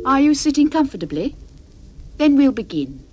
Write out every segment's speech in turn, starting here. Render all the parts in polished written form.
Are you sitting comfortably? Then we'll begin.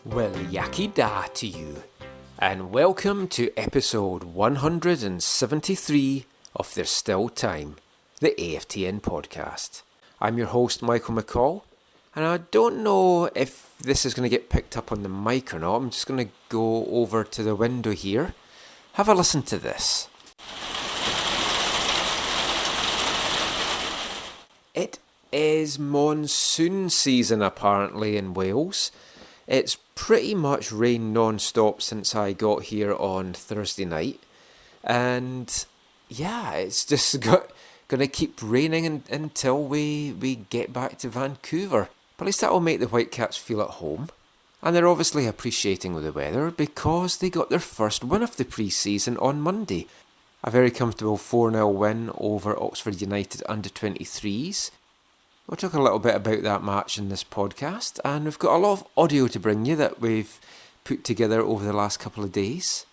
Well, yaki da to you, and welcome to episode 173 of There's Still Time, the AFTN podcast. I'm your host, Michael McCall, and I don't know if this is going to get picked up on the mic or not. I'm just going to go over to the window here. Have a listen to this. It is monsoon season apparently in Wales. It's pretty much rained non-stop since I got here on Thursday night. And yeah, it's just going to keep raining until we get back to Vancouver. But at least that will make the Whitecaps feel at home. And they're obviously appreciating the weather because they got their first win of the pre-season on Monday. A very comfortable 4-0 win over Oxford United under-23s. We'll talk a little bit about that match in this podcast, and we've got a lot of audio to bring you that we've put together over the last couple of days.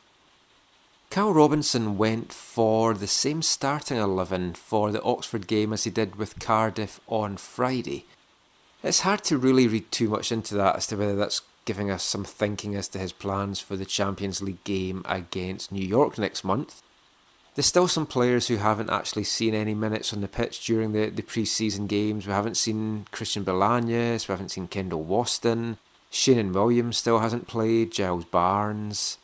Cal Robinson went for the same starting 11 for the Oxford game as he did with Cardiff on Friday. It's hard to really read too much into that as to whether that's giving us some thinking as to his plans for the Champions League game against New York next month. There's still some players who haven't actually seen any minutes on the pitch during the pre-season games. We haven't seen Christian Bolaños, we haven't seen Kendall Waston, Shannon Williams still hasn't played, Giles Barnes.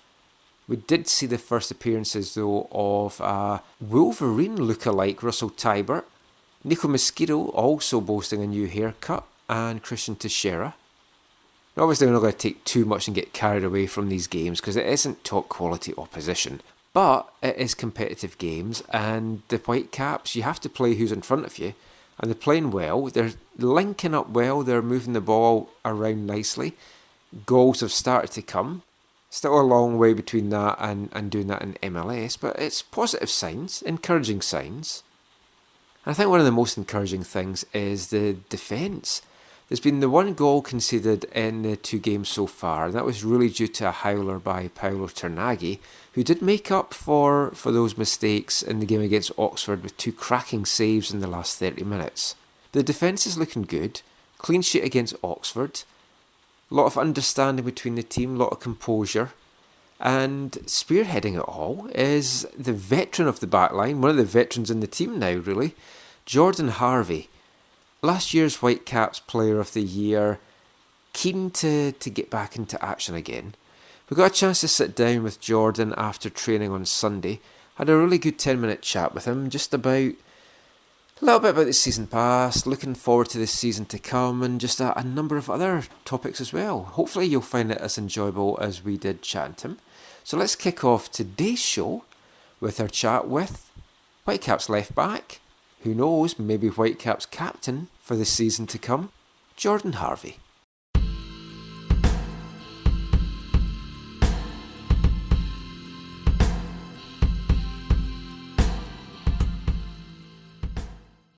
We did see the first appearances though of a Wolverine lookalike Russell Tybert, Nico Mosquito also boasting a new haircut, and Christian Teixeira. Obviously we're not going to take too much and get carried away from these games because it isn't top quality opposition. But it is competitive games, and the Whitecaps, you have to play who's in front of you, and they're playing well, they're linking up well, they're moving the ball around nicely, goals have started to come, still a long way between that and doing that in MLS, but it's positive signs, encouraging signs. And I think one of the most encouraging things is the defence. There's been the one goal conceded in the two games so far, and that was really due to a howler by Paolo Ternaghi, who did make up for those mistakes in the game against Oxford with two cracking saves in the last 30 minutes. The defence is looking good, clean sheet against Oxford, a lot of understanding between the team, a lot of composure, and spearheading it all is the veteran of the back line, one of the veterans in the team now really, Jordan Harvey. Last year's Whitecaps Player of the Year, keen to get back into action again. We got a chance to sit down with Jordan after training on Sunday. Had a really good 10-minute chat with him, just about a little bit about the season past, looking forward to the season to come, and just a number of other topics as well. Hopefully you'll find it as enjoyable as we did chatting to him. So let's kick off today's show with our chat with Whitecaps left back, who knows, maybe Whitecaps captain for the season to come, Jordan Harvey.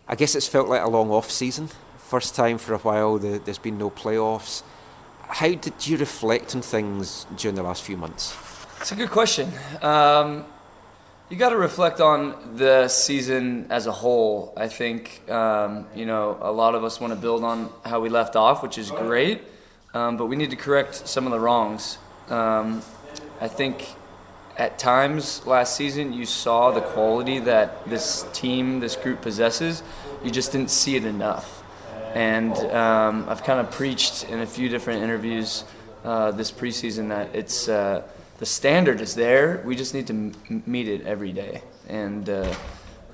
I guess it's felt like a long off-season. First time for a while there's been no playoffs. How did you reflect on things during the last few months? It's a good question. You got to reflect on the season as a whole. I think, a lot of us want to build on how we left off, which is great, but we need to correct some of the wrongs. I think at times last season you saw the quality that this group possesses. You just didn't see it enough. And I've kind of preached in a few different interviews this preseason that it's the standard is there. We just need to meet it every day. And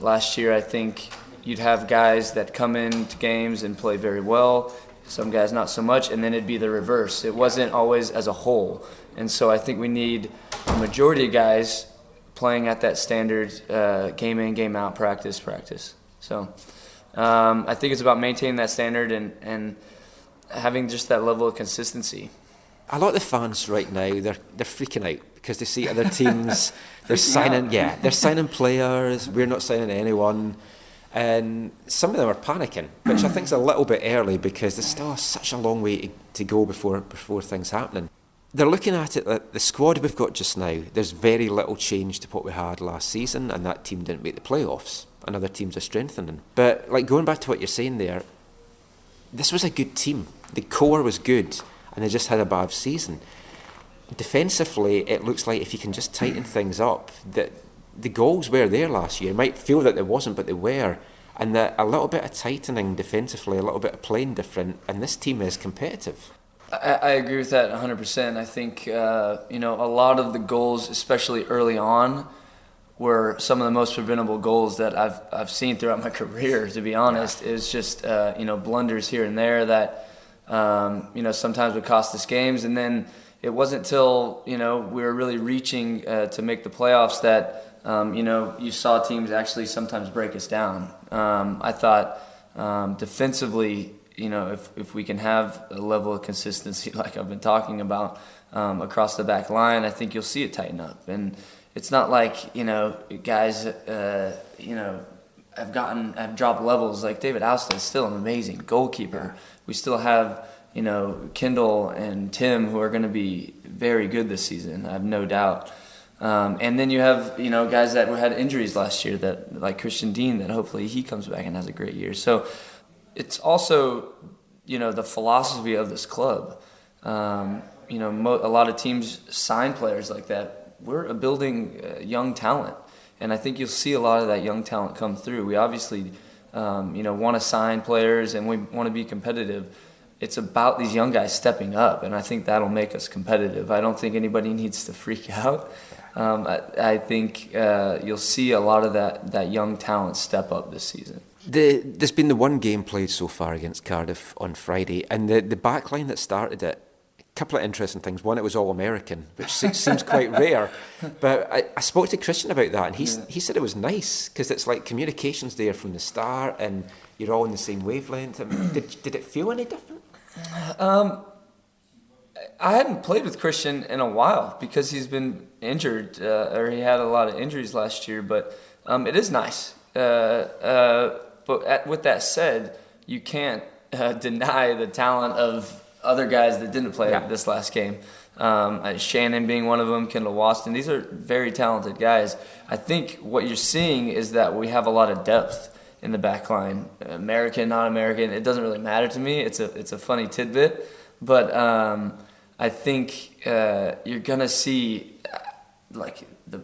last year, I think you'd have guys that come into games and play very well, some guys not so much, and then it'd be the reverse. It wasn't always as a whole. And so I think we need a majority of guys playing at that standard, game in, game out, practice. So I think it's about maintaining that standard and having just that level of consistency. A lot of the fans right now, they're freaking out because they see other teams, they're signing players, we're not signing anyone. And some of them are panicking, which I think is a little bit early because there's still such a long way to go before things happening. They're looking at it that the squad we've got just now, there's very little change to what we had last season, and that team didn't make the playoffs, and other teams are strengthening. But like going back to what you're saying there, this was a good team. The core was good, and they just had a bad season. Defensively, it looks like if you can just tighten things up, that the goals were there last year. You might feel that there wasn't, but they were. And that a little bit of tightening defensively, a little bit of playing different, and this team is competitive. I agree with that 100%. I think, a lot of the goals, especially early on, were some of the most preventable goals that I've seen throughout my career, to be honest. It was just, blunders here and there that, sometimes would cost us games. And then it wasn't till, we were really reaching to make the playoffs that, you saw teams actually sometimes break us down. I thought defensively, if we can have a level of consistency like I've been talking about across the back line, I think you'll see it tighten up. And it's not like, guys, have dropped levels. Like David Ouston is still an amazing goalkeeper. We still have, Kendall and Tim who are going to be very good this season, I have no doubt. And then you have, guys that had injuries last year, that like Christian Dean, that hopefully he comes back and has a great year. So it's also, the philosophy of this club. A lot of teams sign players like that. We're building young talent, and I think you'll see a lot of that young talent come through. We obviously, want to sign players and we want to be competitive. It's about these young guys stepping up, and I think that'll make us competitive. I don't think anybody needs to freak out. I think you'll see a lot of that young talent step up this season. There's been the one game played so far against Cardiff on Friday, and the back line that started it, a couple of interesting things. One, it was all-American, which seems quite rare. But I spoke to Christian about that, and he said it was nice, because it's like communication's there from the start, and you're all on the same wavelength. I mean, did it feel any different? I hadn't played with Christian in a while because he's been injured, or he had a lot of injuries last year, but it is nice. But with that said, you can't deny the talent of other guys that didn't play this last game. Shannon being one of them, Kendall Waston. These are very talented guys. I think what you're seeing is that we have a lot of depth in the back line. American, not American, it doesn't really matter to me. It's a funny tidbit. But I think you're going to see, like the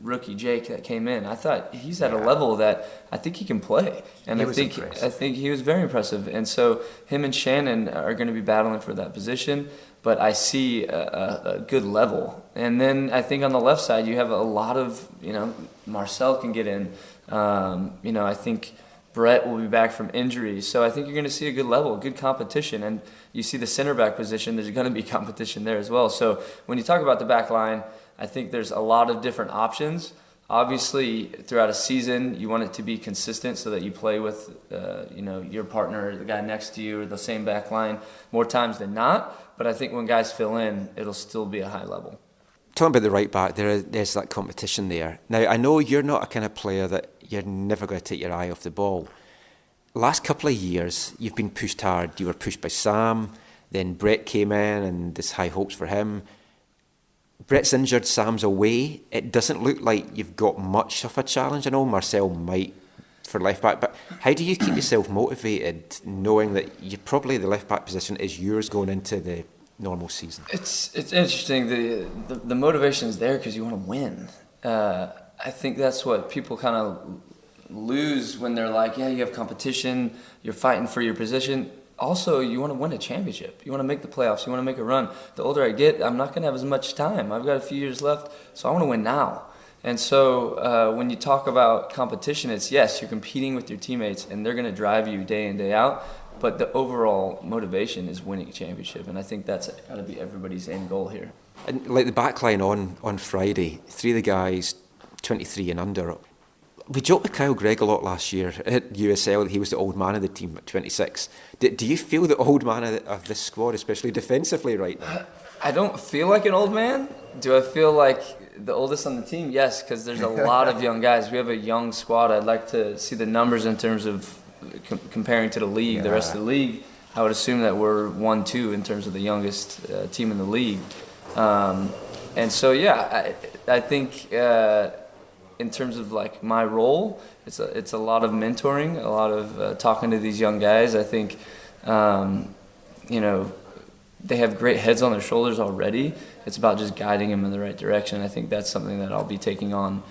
rookie Jake that came in. I thought he's at a level that I think he can play. And I think he was very impressive. And so him and Shannon are going to be battling for that position. But I see a good level. And then I think on the left side you have a lot of, Marcel can get in. I think Brett will be back from injury. So I think you're going to see a good level, good competition. And you see the center back position, there's going to be competition there as well. So when you talk about the back line, I think there's a lot of different options. Obviously, throughout a season, you want it to be consistent so that you play with, your partner, the guy next to you, or the same back line more times than not. But I think when guys fill in, it'll still be a high level. Talking about the right back, there's that competition there. Now, I know you're not a kind of player that you're never going to take your eye off the ball. Last couple of years, you've been pushed hard. You were pushed by Sam, then Brett came in and there's high hopes for him. Brett's injured, Sam's away. It doesn't look like you've got much of a challenge. I know Marcel might for left back, but how do you keep yourself motivated knowing that the left back position is yours going into the normal season? It's interesting. The motivation is there because you want to win. I think that's what people kind of lose when they're like, yeah, you have competition, you're fighting for your position. Also, you want to win a championship. You want to make the playoffs. You want to make a run. The older I get, I'm not going to have as much time. I've got a few years left, so I want to win now. And so when you talk about competition, it's yes, you're competing with your teammates, and they're going to drive you day in, day out. But the overall motivation is winning a championship, and I think that's got to be everybody's end goal here. And like the back line on Friday, 3 of the guys 23 and under. We joked with Kyle Greig a lot last year at USL that he was the old man of the team at 26. Do you feel the old man of this squad, especially defensively right now? I don't feel like an old man. Do I feel like the oldest on the team? Yes, because there's a lot of young guys. We have a young squad. I'd like to see the numbers in terms of comparing to the league, the rest of the league. I would assume that we're 1-2 in terms of the youngest team in the league. And so, yeah, I think in terms of like my role, it's a lot of mentoring, a lot of talking to these young guys. I think, they have great heads on their shoulders already. It's about just guiding them in the right direction. I think that's something that I'll be taking on.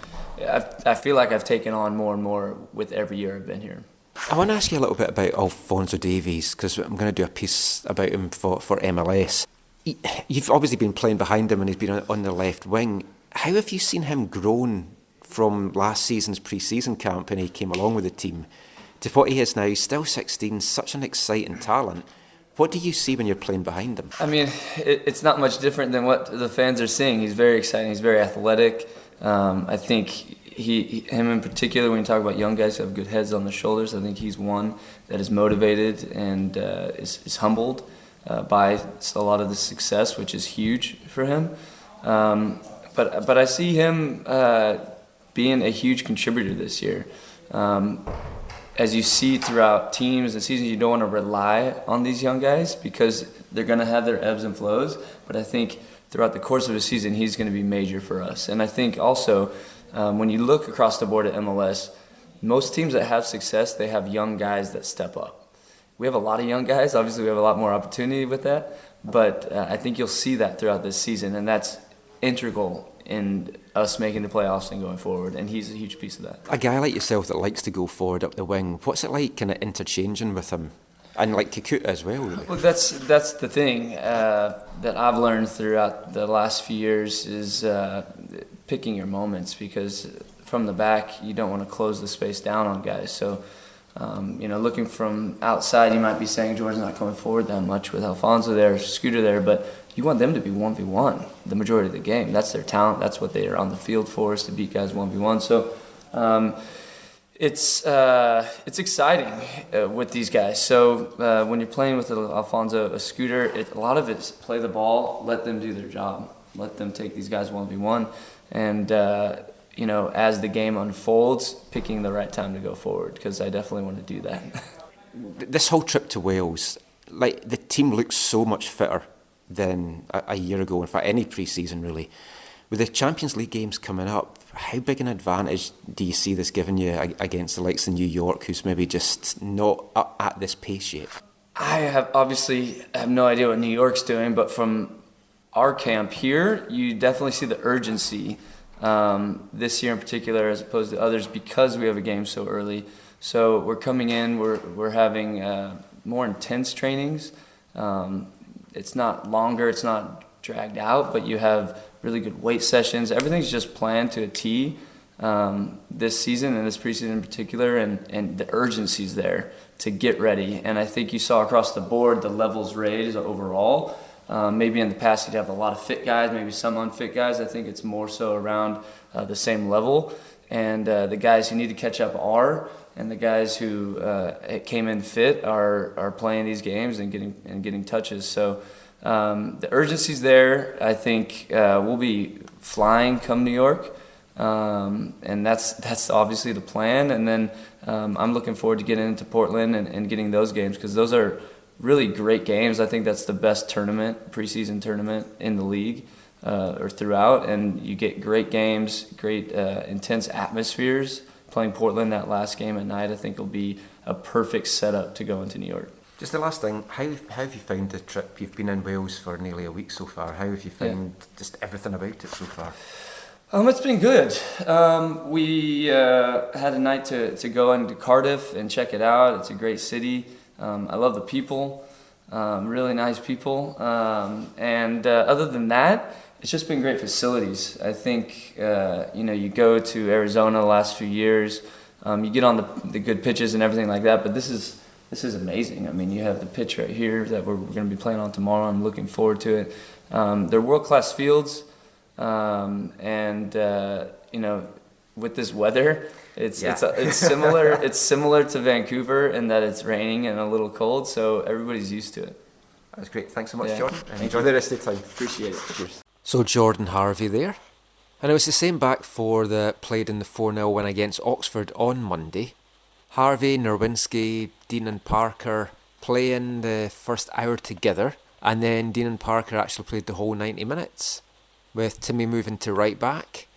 I feel like I've taken on more and more with every year I've been here. I want to ask you a little bit about Alphonso Davies, because I'm going to do a piece about him for MLS. You've obviously been playing behind him and he's been on the left wing. How have you seen him grown from last season's pre-season camp, and he came along with the team, to what he is now? He's still 16, such an exciting talent. What do you see when you're playing behind him? I mean, it's not much different than what the fans are seeing. He's very exciting. He's very athletic. I think him in particular, when you talk about young guys who have good heads on their shoulders, I think he's one that is motivated and is humbled by a lot of the success, which is huge for him. But I see him being a huge contributor this year. As you see throughout teams and seasons, you don't want to rely on these young guys because they're going to have their ebbs and flows. But I think throughout the course of the season, he's going to be major for us. And I think also when you look across the board at MLS, most teams that have success, they have young guys that step up. We have a lot of young guys. Obviously, we have a lot more opportunity with that. But I think you'll see that throughout this season, and that's integral in us making the playoffs and going forward, and he's a huge piece of that. A guy like yourself that likes to go forward up the wing, what's it like kind of interchanging with him? And like Kakuta as well, really? Well, that's the thing that I've learned throughout the last few years is picking your moments, because from the back, you don't want to close the space down on guys. So, looking from outside, you might be saying Jordan's not coming forward that much with Alphonso there, Scooter there, but you want them to be 1v1 the majority of the game. That's their talent. That's what they are on the field for, is to beat guys 1v1. So it's exciting with these guys. So when you're playing with Alphonso, a Scooter, a lot of it's play the ball, let them do their job, let them take these guys 1v1, and as the game unfolds, picking the right time to go forward, because I definitely want to do that. This whole trip to Wales, like, the team looks so much fitter than a year ago, in fact any pre-season really. With the Champions League games coming up, how big an advantage do you see this giving you against the likes of New York, who's maybe just not up at this pace yet? I have no idea what New York's doing, but from our camp here, you definitely see the urgency this year in particular as opposed to others, because we have a game so early. So we're coming in, we're having more intense trainings. It's not longer, it's not dragged out, but you have really good weight sessions. Everything's just planned to a T this season and this preseason in particular, and the urgency's there to get ready. And I think you saw across the board the levels raised overall. Maybe in the past you'd have a lot of fit guys, maybe some unfit guys. I think it's more so around the same level. And the guys who need to catch up are, and the guys who came in fit are playing these games and getting touches. So the urgency's there. I think we'll be flying come New York, and that's obviously the plan. And then I'm looking forward to getting into Portland and getting those games, because those are really great games. I think that's the best preseason tournament in the league or throughout, and you get great games, great intense atmospheres. Playing Portland that last game at night, I think will be a perfect setup to go into New York. Just the last thing, how have you found the trip? You've been in Wales for nearly a week so far. How have you found just everything about it so far? It's been good. We had a night to go into Cardiff and check it out. It's a great city. I love the people, really nice people. And other than that, it's just been great facilities. I think, you go to Arizona the last few years, you get on the good pitches and everything like that, but this is amazing. I mean, you have the pitch right here that we're going to be playing on tomorrow. I'm looking forward to it. They're world-class fields. With this weather, it's similar. It's similar to Vancouver in that it's raining and a little cold, so everybody's used to it. That's great. Thanks so much, Jordan. And enjoy the rest of the time. Appreciate it. Cheers. So Jordan Harvey there, and it was the same back four that played in the 4-0 win against Oxford on Monday. Harvey, Nerwinski, Dean and Parker playing the first hour together, and then Dean and Parker actually played the whole 90 minutes. With Timmy moving to right back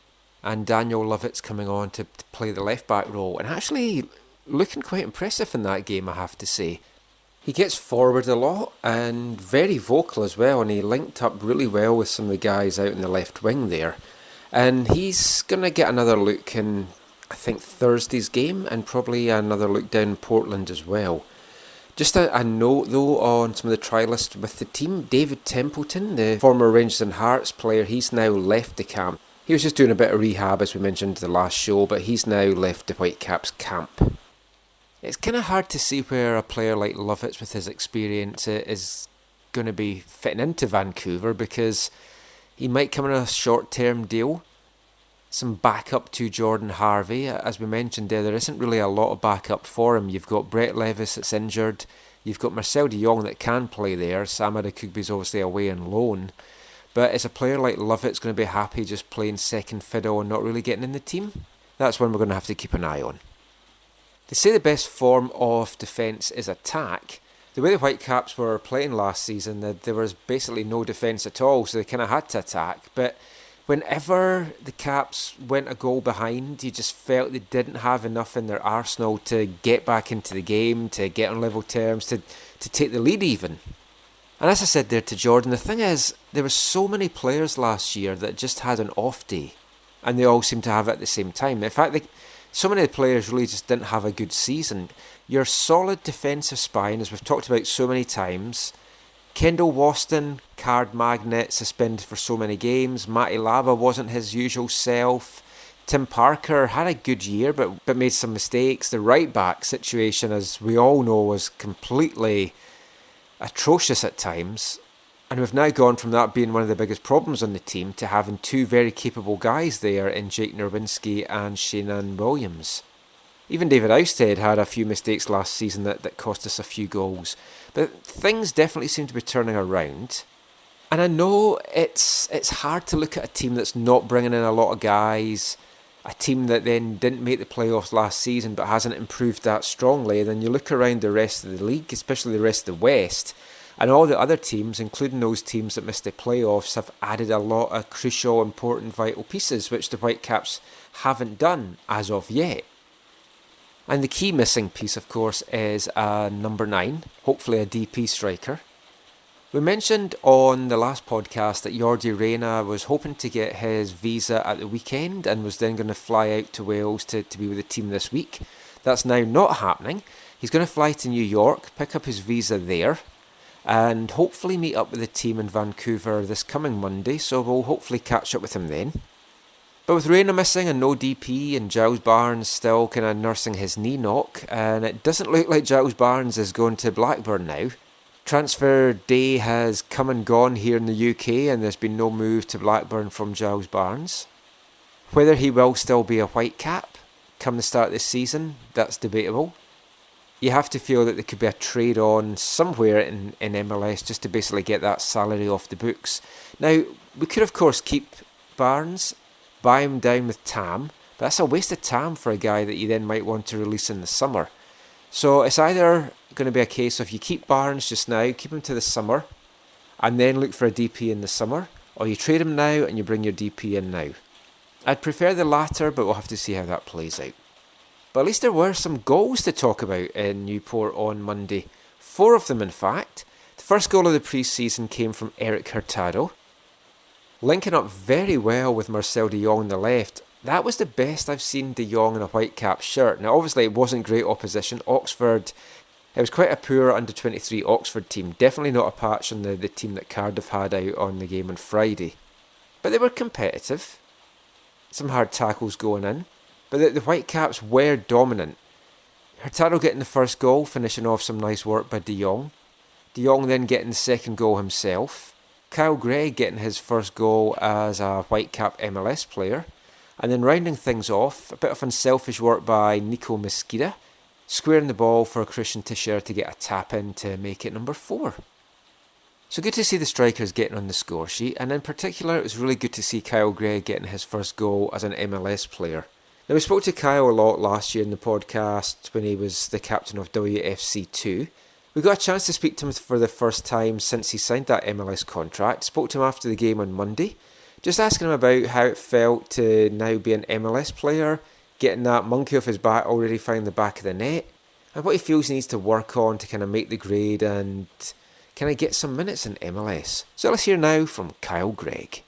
and Daniel Lovett's coming on to play the left back role, and actually looking quite impressive in that game, I have to say. He gets forward a lot and very vocal as well, and he linked up really well with some of the guys out in the left wing there. And he's going to get another look in, I think, Thursday's game, and probably another look down in Portland as well. Just a note though on some of the trialists with the team. David Templeton, the former Rangers and Hearts player, he's now left the camp. He was just doing a bit of rehab as we mentioned in the last show, but he's now left the Whitecaps camp. It's kind of hard to see where a player like Lovett with his experience is going to be fitting into Vancouver, because he might come on a short-term deal. Some backup to Jordan Harvey. As we mentioned there isn't really a lot of backup for him. You've got Brett Levis that's injured. You've got Marcel de Jong that can play there. Sam Adekugbe's obviously away on loan. But is a player like Lovett's going to be happy just playing second fiddle and not really getting in the team? That's one we're going to have to keep an eye on. They say the best form of defence is attack. The way the Whitecaps were playing last season, there was basically no defence at all, so they kind of had to attack. But whenever the Caps went a goal behind, you just felt they didn't have enough in their arsenal to get back into the game, to get on level terms, to take the lead even. And as I said there to Jordan, the thing is, there were so many players last year that just had an off day, and they all seemed to have it at the same time. In fact, so many of the players really just didn't have a good season. Your solid defensive spine, as we've talked about so many times, Kendall Waston, card magnet, suspended for so many games. Matty Laba wasn't his usual self. Tim Parker had a good year but made some mistakes. The right back situation, as we all know, was completely atrocious at times. And we've now gone from that being one of the biggest problems on the team to having two very capable guys there in Jake Nerwinski and Shaynan Williams. Even David Ousted had a few mistakes last season that cost us a few goals. But things definitely seem to be turning around. And I know it's hard to look at a team that's not bringing in a lot of guys, a team that then didn't make the playoffs last season but hasn't improved that strongly. Then you look around the rest of the league, especially the rest of the West, and all the other teams, including those teams that missed the playoffs, have added a lot of crucial, important, vital pieces, which the Whitecaps haven't done as of yet. And the key missing piece, of course, is a number 9, hopefully a DP striker. We mentioned on the last podcast that Jordi Reyna was hoping to get his visa at the weekend and was then going to fly out to Wales to be with the team this week. That's now not happening. He's going to fly to New York, pick up his visa there, and hopefully meet up with the team in Vancouver this coming Monday, so we'll hopefully catch up with him then. But with Reyna missing and no DP, and Giles Barnes still kind of nursing his knee knock, and it doesn't look like Giles Barnes is going to Blackburn now. Transfer day has come and gone here in the UK, and there's been no move to Blackburn from Giles Barnes. Whether he will still be a Whitecap come the start of this season, that's debatable. You have to feel that there could be a trade on somewhere in MLS just to basically get that salary off the books. Now, we could of course keep Barnes, buy him down with TAM, but that's a waste of TAM for a guy that you then might want to release in the summer. So it's either going to be a case of you keep Barnes just now, keep him to the summer, and then look for a DP in the summer, or you trade him now and you bring your DP in now. I'd prefer the latter, but we'll have to see how that plays out. But at least there were some goals to talk about in Newport on Monday 4 of them in fact. The first goal of the pre-season came from Erik Hurtado. Linking up very well with Marcel de Jong on the left, that was the best I've seen de Jong in a Whitecaps shirt. Now obviously it wasn't great opposition. Oxford, it was quite a poor under-23 Oxford team. Definitely not a patch on the team that Cardiff had out on the game on Friday. But they were competitive. Some hard tackles going in. But the Whitecaps were dominant. Hurtado getting the first goal, finishing off some nice work by de Jong. De Jong then getting the second goal himself. Kyle Greig getting his first goal as a Whitecap MLS player. And then rounding things off, a bit of unselfish work by Nico Mesquita, squaring the ball for Christian Teixeira to get a tap in to make it number 4. So good to see the strikers getting on the score sheet, and in particular it was really good to see Kyle Greig getting his first goal as an MLS player. Now we spoke to Kyle a lot last year in the podcast when he was the captain of WFC2. We got a chance to speak to him for the first time since he signed that MLS contract. Spoke to him after the game on Monday, just asking him about how it felt to now be an MLS player, getting that monkey off his back, already finding the back of the net, and what he feels he needs to work on to kind of make the grade and kind of get some minutes in MLS. So let's hear now from Kyle Greig.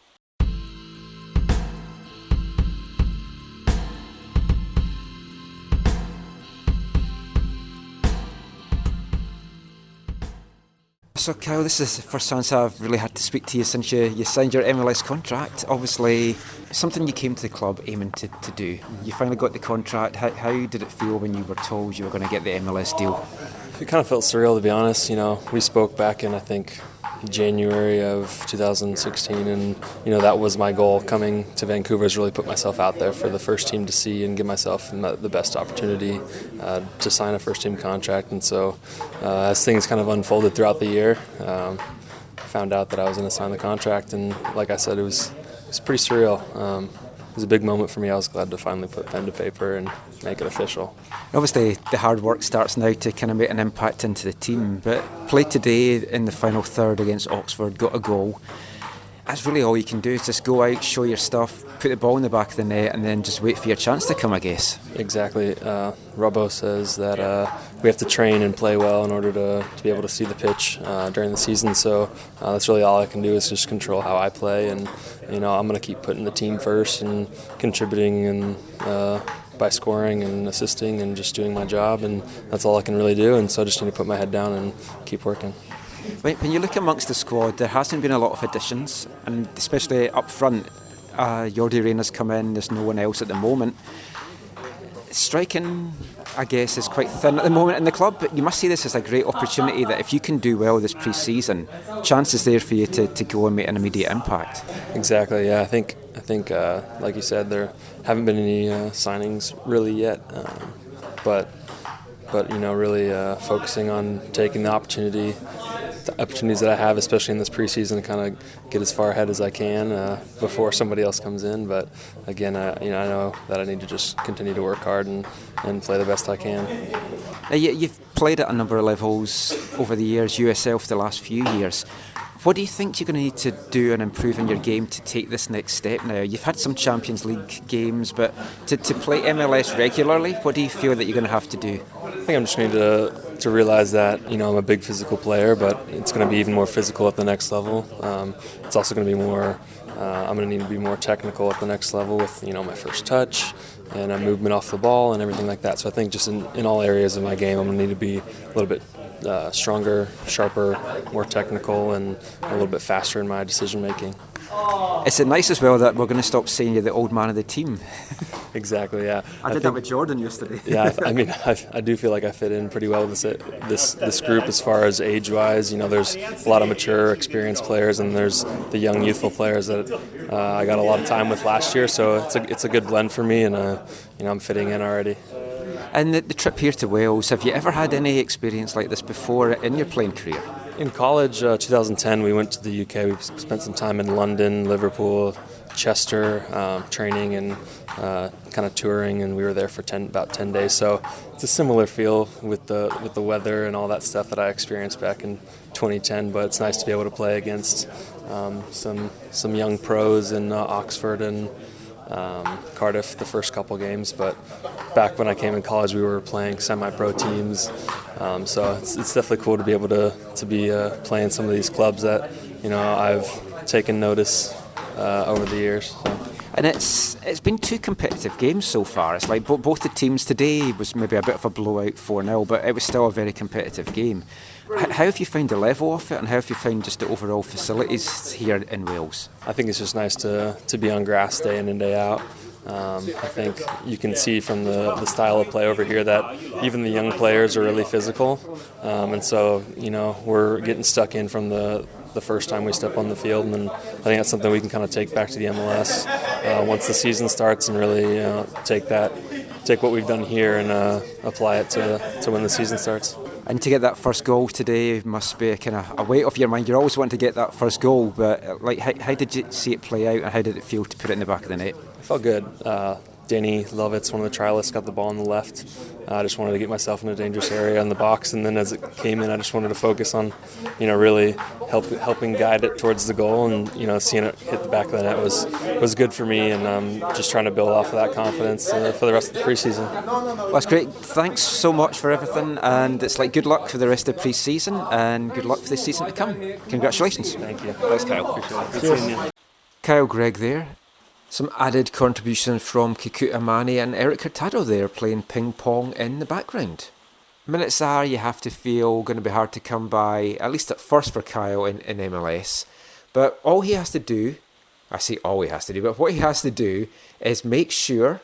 So Kyle, this is the first chance I've really had to speak to you since you signed your MLS contract. Obviously, something you came to the club aiming to do. You finally got the contract. How did it feel when you were told you were going to get the MLS deal? It kind of felt surreal, to be honest. We spoke back in, I think, January of 2016, and that was my goal coming to Vancouver, is really put myself out there for the first team to see and give myself the best opportunity to sign a first team contract. And so as things kind of unfolded throughout the year, I found out that I was going to sign the contract, and like I said, it was pretty surreal. It was a big moment for me. I was glad to finally put pen to paper and make it official. Obviously, the hard work starts now to kind of make an impact into the team, but played today in the final third against Oxford, got a goal. That's really all you can do, is just go out, show your stuff, put the ball in the back of the net, and then just wait for your chance to come, I guess. Exactly. Robbo says that we have to train and play well in order to be able to see the pitch during the season. So that's really all I can do, is just control how I play. And I'm going to keep putting the team first and contributing and by scoring and assisting and just doing my job. And that's all I can really do. And so I just need to put my head down and keep working. When you look amongst the squad, there hasn't been a lot of additions, and especially up front, Jordi Reyna's come in, there's no one else at the moment. Striking, I guess, is quite thin at the moment in the club, but you must see this as a great opportunity that if you can do well this pre-season, chances there for you to go and make an immediate impact. Exactly, yeah. I think like you said, there haven't been any signings really yet, but really focusing on taking the opportunities that I have, especially in this preseason, to kind of get as far ahead as I can before somebody else comes in. But again, I know that I need to just continue to work hard and play the best I can. You've played at a number of levels over the years, yourself the last few years. What do you think you're going to need to do and improve in your game to take this next step now? You've had some Champions League games, but to play MLS regularly, what do you feel that you're going to have to do? I think I'm just going to realize that I'm a big physical player, but it's going to be even more physical at the next level. It's also going to be more. I'm going to need to be more technical at the next level with my first touch and a movement off the ball and everything like that. So I think just in all areas of my game, I'm going to need to be a little bit stronger, sharper, more technical, and a little bit faster in my decision making. Is it nice as well that we're going to stop saying you're the old man of the team? Exactly, yeah. I did that with Jordan yesterday. Yeah, I do feel like I fit in pretty well with this group as far as age-wise. There's a lot of mature, experienced players, and there's the young, youthful players that I got a lot of time with last year. So it's a good blend for me, and I'm fitting in already. And the trip here to Wales, have you ever had any experience like this before in your playing career? In college, 2010, we went to the UK. We spent some time in London, Liverpool, Chester, training and kind of touring, and we were there for about 10 days. So it's a similar feel with the weather and all that stuff that I experienced back in 2010. But it's nice to be able to play against some young pros in Oxford and Cardiff the first couple games, but back when I came in college, we were playing semi-pro teams. So it's definitely cool to be able to be playing some of these clubs that I've taken notice over the years. So. And it's been 2 competitive games so far. It's like both the teams today was maybe a bit of a blowout 4-0, but it was still a very competitive game. How have you found the level of it, and how have you found just the overall facilities here in Wales? I think it's just nice to be on grass day in and day out. I think you can see from the style of play over here that even the young players are really physical. And so, we're getting stuck in from the first time we step on the field, and I think that's something we can kind of take back to the MLS once the season starts and really take what we've done here and apply it to when the season starts. And to get that first goal today must be a kind of a weight off your mind. You're always wanting to get that first goal, but how did you see it play out, and how did it feel to put it in the back of the net? It felt good. Danny Lovitz, one of the trialists, got the ball on the left. I just wanted to get myself in a dangerous area in the box, and then as it came in, I just wanted to focus on, really helping guide it towards the goal, and seeing it hit the back of the net was good for me, and just trying to build off of that confidence for the rest of the preseason. Well, that's great. Thanks so much for everything, and it's like good luck for the rest of preseason, and good luck for the season to come. Congratulations. Thank you. Thanks, Kyle. Appreciate it. Cheers. Kyle Greig there. Some added contribution from Kikuta Mane and Erik Hurtado there, playing ping pong in the background. Minutes are, you have to feel, going to be hard to come by, at least at first for Kyle in MLS. But all he has to do, I say all he has to do, but what he has to do is make sure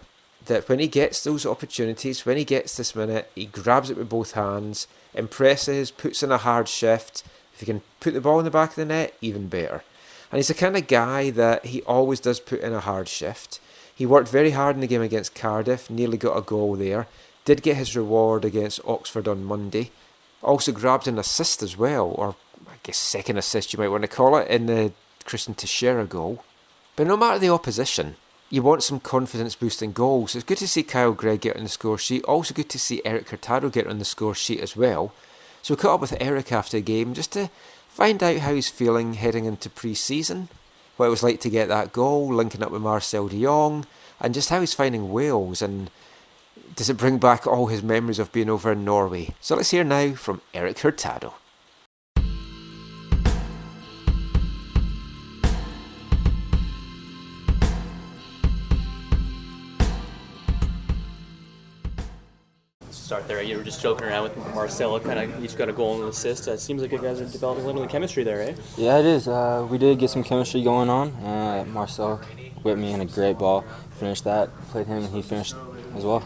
that when he gets those opportunities, when he gets this minute, he grabs it with both hands, impresses, puts in a hard shift. If he can put the ball in the back of the net, even better. And he's the kind of guy that he always does put in a hard shift. He worked very hard in the game against Cardiff, nearly got a goal there. Did get his reward against Oxford on Monday. Also grabbed an assist as well, or I guess second assist you might want to call it, in the Christian Teixeira goal. But no matter the opposition, you want some confidence boosting goals. It's good to see Kyle Greig get on the score sheet. Also good to see Erik Hurtado get on the score sheet as well. So we caught up with Erik after the game just to find out how he's feeling heading into pre-season, what it was like to get that goal, linking up with Marcel de Jong, and just how he's finding Wales, and does it bring back all his memories of being over in Norway. So let's hear now from Erik Hurtado. Start there. You were just joking around with Marcel, kind of each got a goal and an assist. It seems like you guys are developing a little chemistry there, eh? Yeah, it is. We did get some chemistry going on. Marcel whipped me in a great ball, finished that, played him, and he finished as well.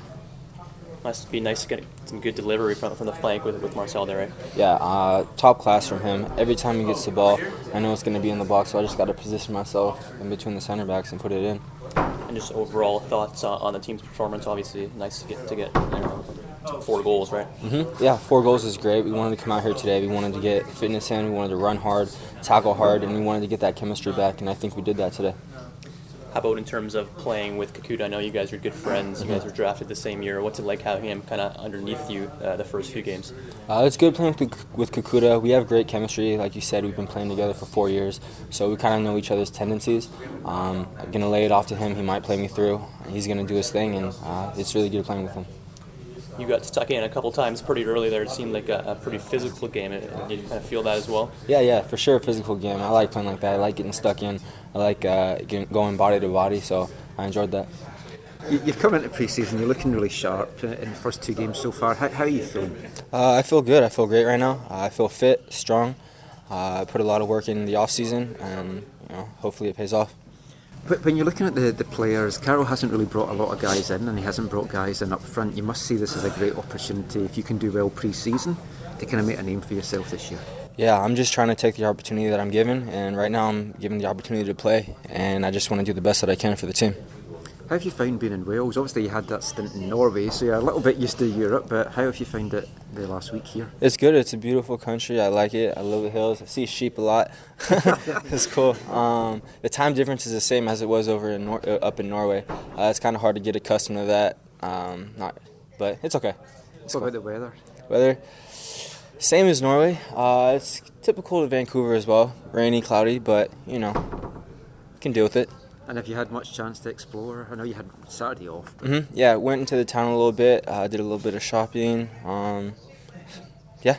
Must be nice to get some good delivery from the flank with Marcel there, right? Yeah, top class from him. Every time he gets the ball, I know it's going to be in the box, so I just got to position myself in between the center backs and put it in. And just overall thoughts on the team's performance. Obviously, nice to get 4 goals, right? Mm-hmm. Yeah, 4 goals is great. We wanted to come out here today. We wanted to get fitness in. We wanted to run hard, tackle hard, and we wanted to get that chemistry back, and I think we did that today. How about in terms of playing with Kikuta? I know you guys are good friends. You guys were drafted the same year. What's it like having him kind of underneath you the first few games? It's good playing with Kikuta. We have great chemistry. Like you said, we've been playing together for 4 years, so we kind of know each other's tendencies. I'm going to lay it off to him. He might play me through. He's going to do his thing, and it's really good playing with him. You got stuck in a couple times pretty early there. It seemed like a pretty physical game. Did you kind of feel that as well? Yeah, for sure, a physical game. I like playing like that. I like getting stuck in. I like going body to body, so I enjoyed that. You've come into pre-season, you're looking really sharp in the first 2 games so far. How are you feeling? I feel good. I feel great right now. I feel fit, strong. I put a lot of work in the off-season, and hopefully it pays off. But when you're looking at the players, Carroll hasn't really brought a lot of guys in, and he hasn't brought guys in up front. You must see this as a great opportunity, if you can do well pre-season, to kind of make a name for yourself this year. Yeah, I'm just trying to take the opportunity that I'm given, and right now I'm given the opportunity to play, and I just want to do the best that I can for the team. How have you found being in Wales? Obviously you had that stint in Norway, so you're a little bit used to Europe, but how have you found it the last week here? It's good. It's a beautiful country. I like it. I love the hills. I see sheep a lot. It's cool. The time difference is the same as it was over up in Norway. It's kind of hard to get accustomed to that, but it's okay. What about the weather? Weather? Same as Norway. It's typical of Vancouver as well. Rainy, cloudy, but, can deal with it. And have you had much chance to explore? I know you had Saturday off. Yeah, went into the town a little bit, did a little bit of shopping. Yeah.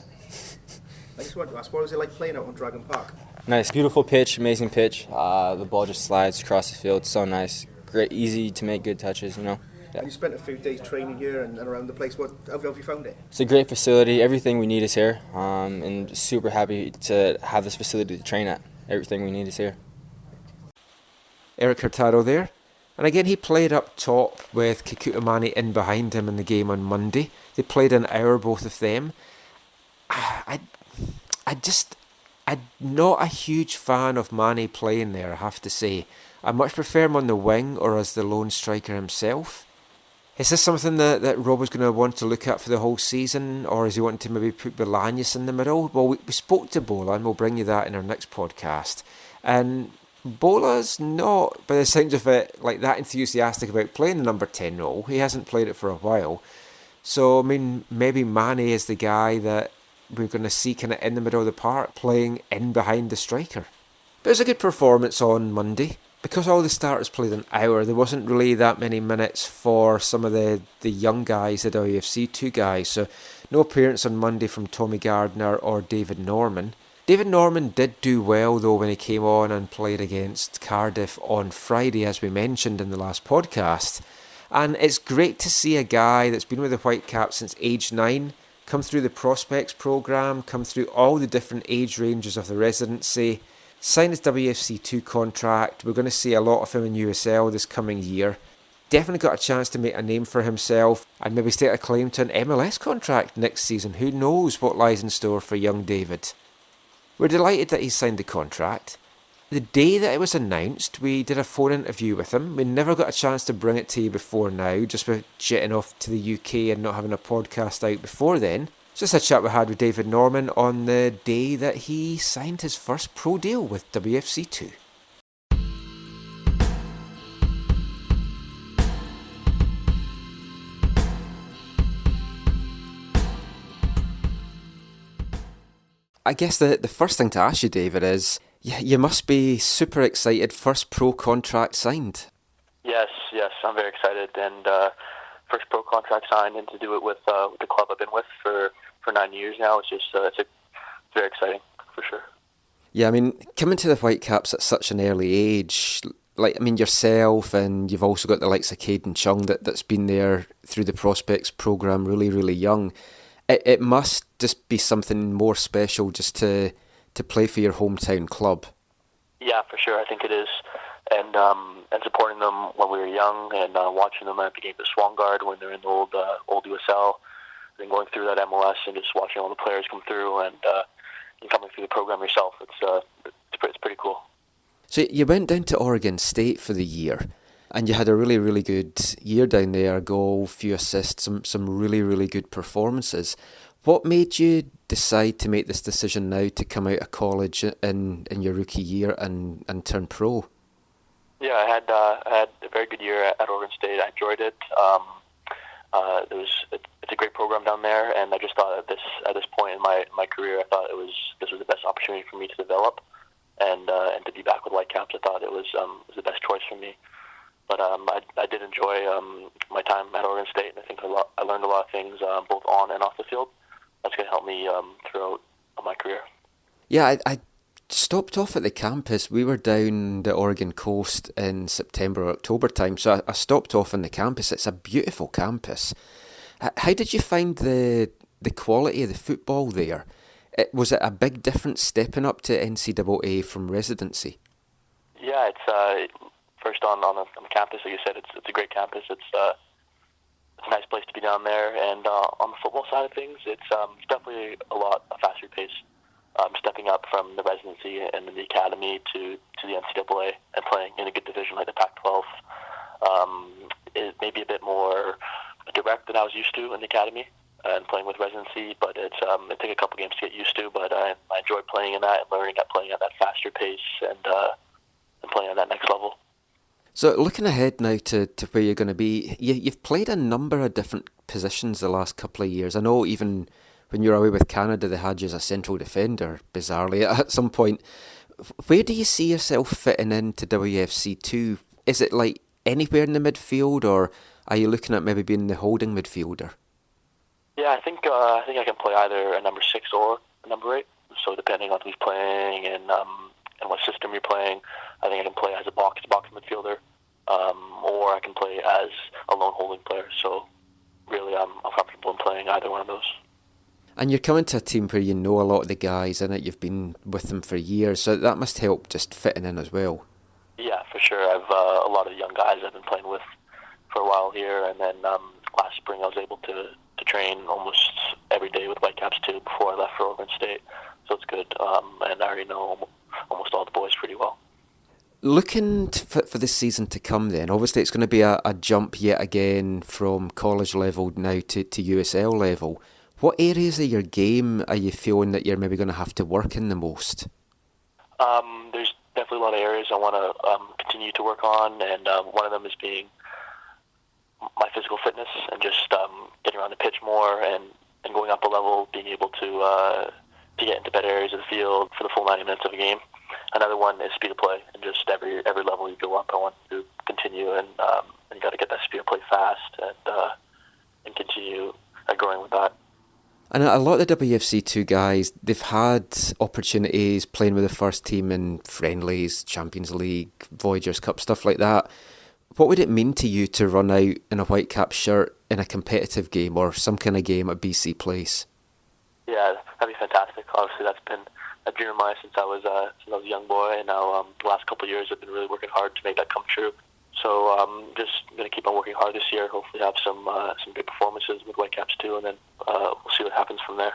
I just want to ask, what was it like playing out on Dragon Park? Nice, beautiful pitch, amazing pitch. The ball just slides across the field, so nice. Great, easy to make good touches, Yeah. You spent a few days training here and around the place. How have you found it? It's a great facility. Everything we need is here. And super happy to have this facility to train at. Everything we need is here. Erik Hurtado there. And again, he played up top with Kekuta Mane in behind him in the game on Monday. They played an hour, both of them. I'm not a huge fan of Mane playing there, I have to say. I much prefer him on the wing or as the lone striker himself. Is this something that Rob was going to want to look at for the whole season, or is he wanting to maybe put Bolaños in the middle? Well, we spoke to Bola, and we'll bring you that in our next podcast. And Bola's not, by the sounds of it, like that enthusiastic about playing the number 10 role. He hasn't played it for a while. So, I mean, maybe Mane is the guy that we're going to see kind of in the middle of the park, playing in behind the striker. But it was a good performance on Monday. Because all the starters played an hour, there wasn't really that many minutes for some of the young guys, the WFC 2 guys. So no appearance on Monday from Tommy Gardner or David Norman. David Norman did do well though when he came on and played against Cardiff on Friday, as we mentioned in the last podcast. And it's great to see a guy that's been with the Whitecaps since age 9 come through the prospects programme, come through all the different age ranges of the residency, sign his WFC2 contract. We're going to see a lot of him in USL this coming year. Definitely got a chance to make a name for himself and maybe stake a claim to an MLS contract next season. Who knows what lies in store for young David. We're delighted that he signed the contract. The day that it was announced, we did a phone interview with him. We never got a chance to bring it to you before now, just with jetting off to the UK and not having a podcast out before then. Just a chat we had with David Norman on the day that he signed his first pro deal with WFC2. I guess the first thing to ask you, David, is you must be super excited. First pro contract signed. Yes, I'm very excited, and first pro contract signed, and to do it with the club I've been with for 9 years now. It's just it's very exciting for sure. Yeah, I mean, coming to the Whitecaps at such an early age, like, I mean, yourself, and you've also got the likes of Caden Chung that's been there through the prospects program, really, really young. It must just be something more special just to play for your hometown club. Yeah, for sure. I think it is, and supporting them when we were young, and watching them at the game at Swangard when they're in the old USL. And going through that MLS and just watching all the players come through and coming through the program yourself, it's pretty cool. So you went down to Oregon State for the year, and you had a really, really good year down there. A goal, few assists, some really, really good performances. What made you decide to make this decision now to come out of college in your rookie year and turn pro? Yeah, I had a very good year at Oregon State. I enjoyed it. It's a great program down there, and I just thought at this point in my career, I thought this was the best opportunity for me to develop, and to be back with Whitecaps. I thought it was the best choice for me. But I did enjoy my time at Oregon State, and I think I learned a lot of things both on and off the field. That's going to help me throughout my career. Yeah, I stopped off at the campus. We were down the Oregon coast in September or October time, so I stopped off on the campus. It's a beautiful campus. How did you find the quality of the football there? Was it a big difference stepping up to NCAA from residency? Yeah, it's first on the campus, like you said, it's a great campus. It's a nice place to be down there, and on the football side of things, it's definitely a faster pace. Stepping up from the residency and the academy to the NCAA and playing in a good division like the Pac-12 is maybe a bit more direct than I was used to in the academy and playing with residency, but it took a couple games to get used to, but I enjoyed playing in that and learning at playing at that faster pace and playing at that next level. So looking ahead now to where you're going to be, you've played a number of different positions the last couple of years. I know even when you were away with Canada, they had you as a central defender, bizarrely, at some point. Where do you see yourself fitting into WFC2? is it like anywhere in the midfield, or are you looking at maybe being the holding midfielder? Yeah, I think I can play either a number 6 or a number 8. So depending on who's playing and what system you're playing, I think I can play as a box midfielder, or I can play as a lone holding player. So really, I'm comfortable in playing either one of those. And you're coming to a team where you know a lot of the guys in it. You've been with them for years, so that must help just fitting in as well. Yeah, for sure. I've a lot of young guys I've been playing with for a while here, and then last spring I was able to train almost every day with Whitecaps too before I left for Oregon State. So it's good, and I already know almost all the boys pretty well. Looking for this season to come then, obviously it's going to be a jump yet again from college level now to USL level. What areas of your game are you feeling that you're maybe going to have to work in the most? There's definitely a lot of areas I want to continue to work on, and one of them is being my physical fitness and just getting around the pitch more and going up a level, being able to get into better areas of the field for the full 90 minutes of a game. Another one is speed of play, and just every level you go up, I want to continue, and you got to get that speed of play fast and continue growing with that. And a lot of the WFC2 guys, they've had opportunities playing with the first team in friendlies, Champions League, Voyagers Cup, stuff like that. What would it mean to you to run out in a Whitecaps shirt in a competitive game or some kind of game at BC Place? Yeah, that'd be fantastic. Obviously, that's been a dream of mine since I was a young boy, and now the last couple of years I've been really working hard to make that come true. So I'm just going to keep on working hard this year, hopefully have some good performances with Whitecaps too, and then we'll see what happens from there.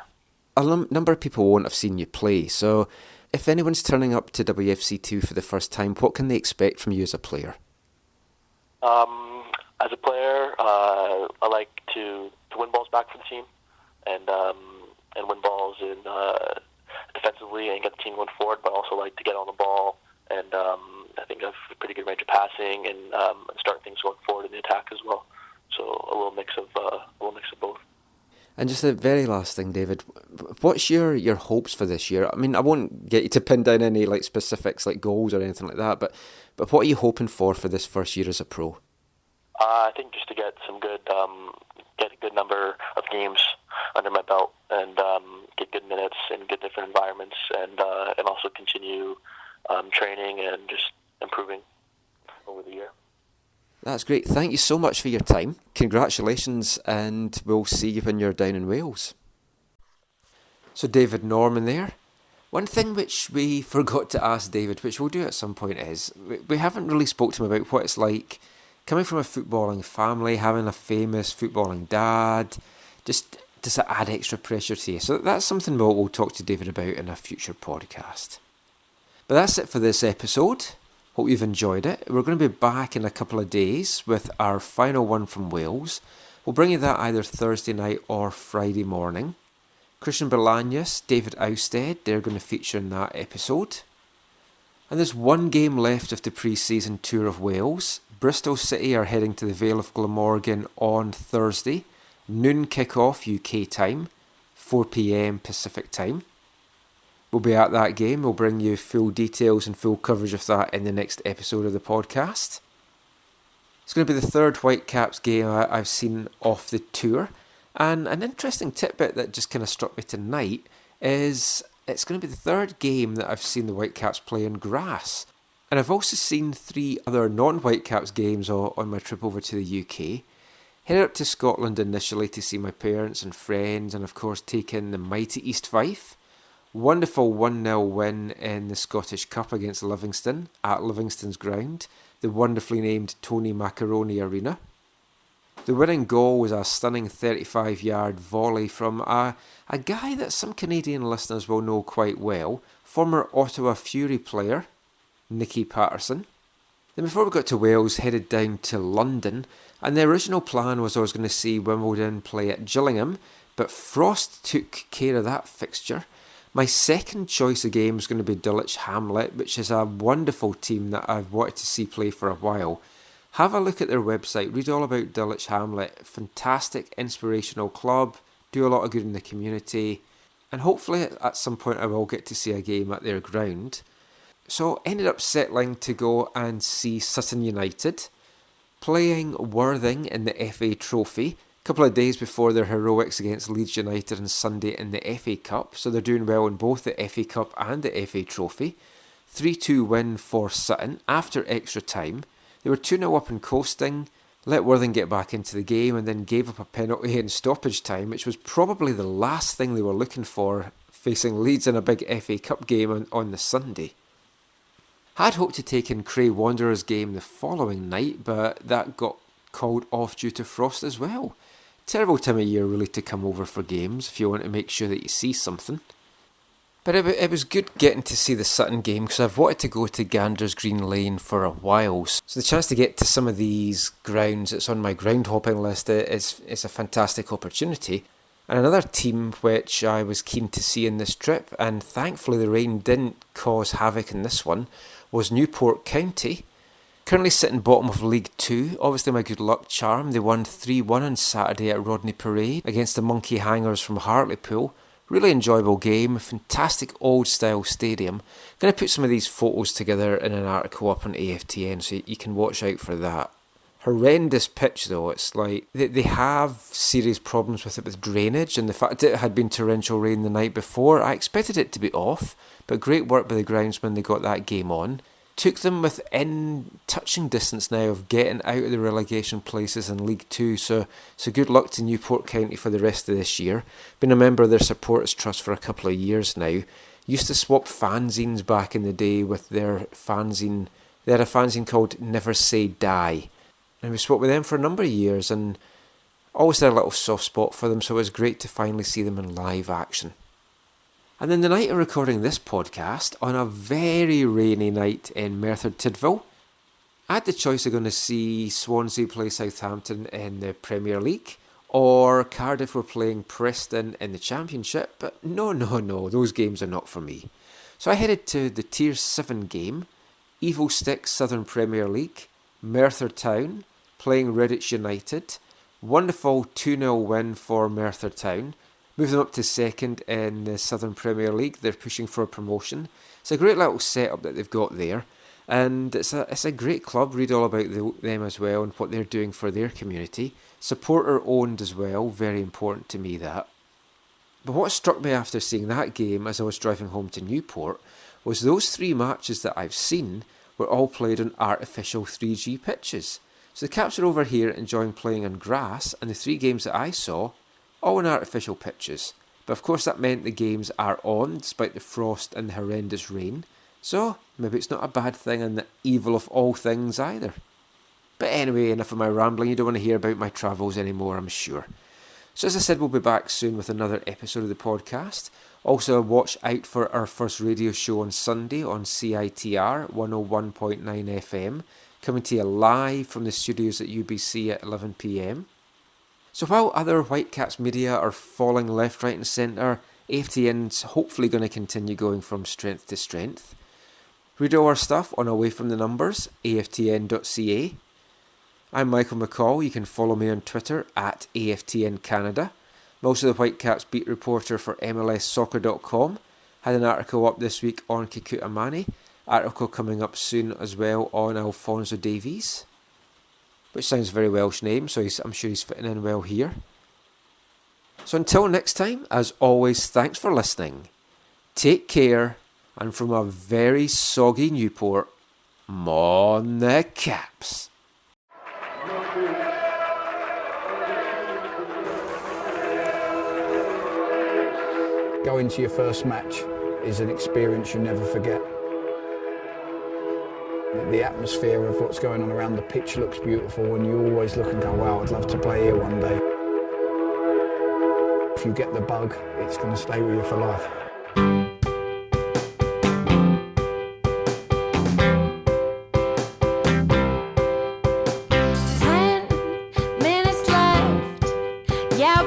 A number of people won't have seen you play, so if anyone's turning up to WFC2 for the first time, what can they expect from you as a player? As a player, I like to win balls back for the team, and win balls in defensively and get the team going forward, but I also like to get on the ball, and I think I have a pretty good range of passing and start things going forward in the attack as well. So a little mix of both. And just the very last thing, David, what's your hopes for this year? I mean, I won't get you to pin down any like specifics like goals or anything like that, but what are you hoping for this first year as a pro? I think just to get some get a good number of games under my belt, and get good minutes in good different environments, and also continue training and just improving over the year. That's great. Thank you so much for your time. Congratulations, and we'll see you when you're down in Wales. So David Norman there. One thing which we forgot to ask David, which we'll do at some point, is we haven't really spoke to him about what it's like coming from a footballing family, having a famous footballing dad. Just does it add extra pressure to you? So that's something we'll talk to David about in a future podcast. But that's it for this episode. Hope you've enjoyed it. We're going to be back in a couple of days with our final one from Wales. We'll bring you that either Thursday night or Friday morning. Christian Berlanius, David Ousted, they're going to feature in that episode. And there's one game left of the pre-season tour of Wales. Bristol City are heading to the Vale of Glamorgan on Thursday. Noon kick-off UK time, 4 p.m. Pacific time. We'll be at that game. We'll bring you full details and full coverage of that in the next episode of the podcast. It's going to be the third Whitecaps game I've seen off the tour. And an interesting tidbit that just kind of struck me tonight is it's going to be the third game that I've seen the Whitecaps play on grass. And I've also seen 3 other non-Whitecaps games on my trip over to the UK. Headed up to Scotland initially to see my parents and friends, and of course take in the mighty East Fife. Wonderful 1-0 win in the Scottish Cup against Livingston at Livingston's ground, the wonderfully named Tony Macaroni Arena. The winning goal was a stunning 35-yard volley from a guy that some Canadian listeners will know quite well, former Ottawa Fury player, Nicky Patterson. Then before we got to Wales, headed down to London, and the original plan was I was going to see Wimbledon play at Gillingham, but Frost took care of that fixture. My second choice of game was going to be Dulwich Hamlet, which is a wonderful team that I've wanted to see play for a while. Have a look at their website, read all about Dulwich Hamlet. Fantastic, inspirational club, do a lot of good in the community, and hopefully at some point I will get to see a game at their ground. So ended up settling to go and see Sutton United playing Worthing in the FA Trophy a couple of days before their heroics against Leeds United on Sunday in the FA Cup. So they're doing well in both the FA Cup and the FA Trophy. 3-2 win for Sutton after extra time. They were 2-0 up and coasting, let Worthing get back into the game and then gave up a penalty in stoppage time, which was probably the last thing they were looking for facing Leeds in a big FA Cup game on the Sunday. Had hoped to take in Cray Wanderers game the following night, but that got called off due to frost as well. Terrible time of year really to come over for games if you want to make sure that you see something. But it was good getting to see the Sutton game because I've wanted to go to Ganders Green Lane for a while. So the chance to get to some of these grounds that's on my ground hopping list is a fantastic opportunity. And another team which I was keen to see in this trip, and thankfully the rain didn't cause havoc in this one, was Newport County. Currently sitting bottom of League 2, obviously my good luck charm. They won 3-1 on Saturday at Rodney Parade against the Monkey Hangers from Hartlepool. Really enjoyable game, fantastic old style stadium. I'm going to put some of these photos together in an article up on AFTN so you can watch out for that. Horrendous pitch though, it's like they have serious problems with it with drainage, and the fact that it had been torrential rain the night before, I expected it to be off, but great work by the groundsman, they got that game on. Took them within touching distance now of getting out of the relegation places in League 2, so good luck to Newport County for the rest of this year. Been a member of their supporters trust for a couple of years now. Used to swap fanzines back in the day with their fanzine. They had a fanzine called Never Say Die, and we swapped with them for a number of years and always had a little soft spot for them, so it was great to finally see them in live action. And then the night of recording this podcast, on a very rainy night in Merthyr Tydfil, I had the choice of going to see Swansea play Southampton in the Premier League, or Cardiff were playing Preston in the Championship, but no, those games are not for me. So I headed to the Tier 7 game, Evil Stick Southern Premier League, Merthyr Town, playing Redditch United. Wonderful 2-0 win for Merthyr Town. Move them up to second in the Southern Premier League. They're pushing for a promotion. It's a great little setup that they've got there. And it's a great club. Read all about them as well and what they're doing for their community. Supporter owned as well. Very important to me, that. But what struck me after seeing that game as I was driving home to Newport was those 3 matches that I've seen were all played on artificial 3G pitches. So the Caps are over here enjoying playing on grass, and the 3 games that I saw, all on artificial pitches. But of course that meant the games are on despite the frost and the horrendous rain. So maybe it's not a bad thing and the evil of all things either. But anyway, enough of my rambling. You don't want to hear about my travels anymore, I'm sure. So as I said, we'll be back soon with another episode of the podcast. Also watch out for our first radio show on Sunday on CITR 101.9 FM, coming to you live from the studios at UBC at 11 PM. So while other Whitecaps media are falling left, right and centre, AFTN's hopefully going to continue going from strength to strength. Read all our stuff on Away From The Numbers, aftn.ca. I'm Michael McCall. You can follow me on Twitter at AFTN Canada. I'm also the Whitecaps beat reporter for MLSsoccer.com. Had an article up this week on Kikuta Mane. Article coming up soon as well on Alphonso Davies, which sounds a very Welsh name, so I'm sure he's fitting in well here. So until next time, as always, thanks for listening. Take care, and from a very soggy Newport, mon the Caps. Going to your first match is an experience you never forget. The atmosphere of what's going on around the pitch looks beautiful, and you always look and go, wow, I'd love to play here one day. If you get the bug, it's going to stay with you for life. 10 minutes left. Yeah,